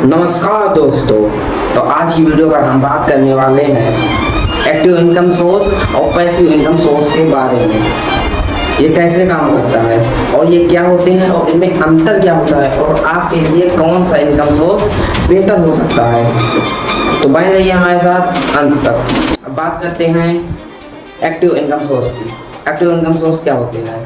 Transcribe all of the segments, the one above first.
नमस्कार दोस्तों, तो आज की वीडियो पर हम बात करने वाले हैं एक्टिव इनकम सोर्स और पैसिव इनकम सोर्स के बारे में। ये कैसे काम करता है और ये क्या होते हैं और इनमें अंतर क्या होता है और आपके लिए कौन सा इनकम सोर्स बेहतर हो सकता है। तो बने रहिए हमारे साथ अंत तक। अब बात करते हैं एक्टिव इनकम सोर्स की। एक्टिव इनकम सोर्स क्या होते हैं?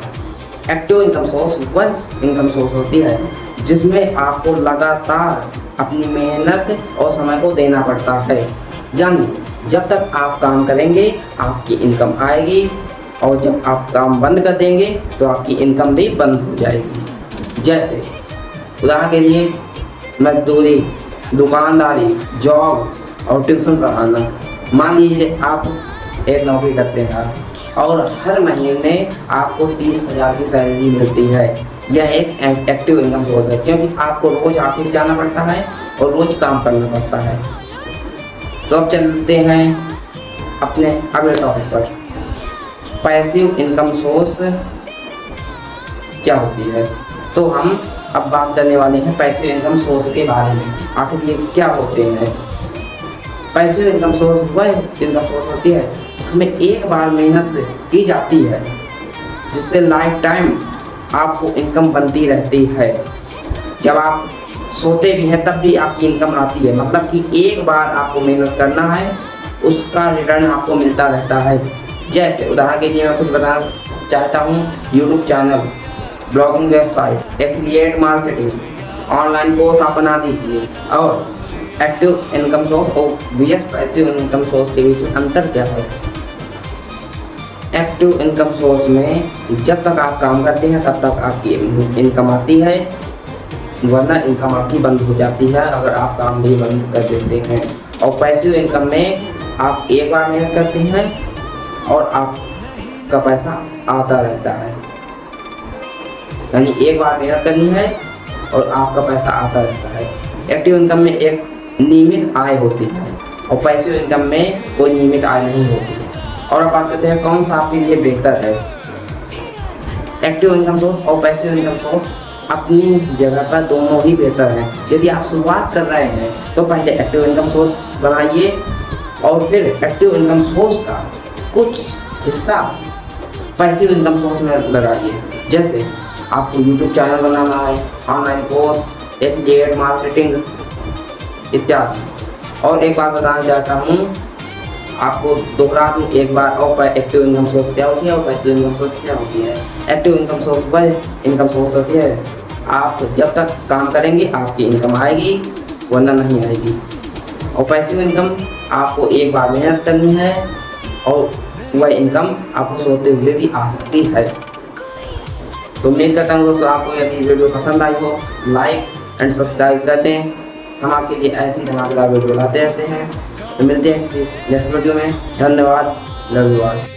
एक्टिव इनकम सोर्स वह इनकम सोर्स होती है जिसमें आपको लगातार अपनी मेहनत और समय को देना पड़ता है। यानी जब तक आप काम करेंगे आपकी इनकम आएगी और जब आप काम बंद कर देंगे तो आपकी इनकम भी बंद हो जाएगी। जैसे उदाहरण के लिए मजदूरी, दुकानदारी, जॉब और ट्यूशन पढ़ाना। मान लीजिए आप एक नौकरी करते हैं और हर महीने आपको 30,000 की सैलरी मिलती है। यह एक एक्टिव इनकम सोर्स है क्योंकि आपको रोज ऑफिस जाना पड़ता है और रोज काम करना पड़ता है। तो अब चलते हैं अपने अगले टॉपिक पर। पैसिव इनकम सोर्स क्या होती है? तो हम अब बात करने वाले हैं पैसिव इनकम सोर्स के बारे में। आखिर ये क्या होते हैं? पैसिव इनकम सोर्स वह इनकम सोर्स होती है जिसमें एक बार मेहनत की जाती है जिससे लाइफ टाइम आपको इनकम बनती रहती है। जब आप सोते भी हैं तब भी आपकी इनकम आती है। मतलब कि एक बार आपको मेहनत करना है, उसका रिटर्न आपको मिलता रहता है। जैसे उदाहरण के लिए मैं कुछ बताना चाहता हूँ। YouTube channel, blogging website, affiliate marketing, online course आप बना दीजिए। और एक्टिव इनकम सोर्स और पैसिव इनकम सोर्स के बीच में अंतर क्या है? एक्टिव इनकम सोर्स में जब तक आप काम करते हैं तब तक आपकी इनकम आती है, वरना इनकम आपकी बंद हो जाती है अगर आप काम भी बंद कर देते हैं। और पैसिव इनकम में आप एक बार मेहनत करते हैं और आपका पैसा आता रहता है। यानी एक बार मेहनत करनी है और आपका पैसा आता रहता है। एक्टिव इनकम में एक नियमित आय होती है और पैसिव इनकम में कोई नियमित आय नहीं होती है। और अब बात करते हैं कौन सा आपके लिए बेहतर है। एक्टिव इनकम सोर्स और पैसिव इनकम सोर्स अपनी जगह पर दोनों ही बेहतर हैं। यदि आप शुरुआत कर रहे हैं तो पहले एक्टिव इनकम सोर्स बनाइए और फिर एक्टिव इनकम सोर्स का कुछ हिस्सा पैसिव इनकम सोर्स में लगाइए। जैसे आपको यूट्यूब चैनल बनाना है, ऑनलाइन कोर्स, एफिलिएट मार्केटिंग इत्यादि। और एक बात बताना चाहता हूँ, आपको दोहरा दूँ एक बार और, एक्टिव इनकम सोर्स क्या होती है और पैसिव इनकम सोर्स क्या होती है। एक्टिव इनकम सोर्स वह इनकम सोर्स होती है आप जब तक काम करेंगे आपकी इनकम आएगी, वरना नहीं आएगी। और पैसिव इनकम आपको एक बार मेहनत करनी है और वह इनकम आपको सोते हुए भी आ सकती है। तो उम्मीद करता हूँ दोस्तों आपको यदि वीडियो पसंद आई हो लाइक एंड सब्सक्राइब कर दें। हम आपके लिए ऐसी धमाकेदार वीडियो लाते रहते हैं। तो मिलते हैं किसी नेक्स्ट वीडियो में। धन्यवाद। Love you all.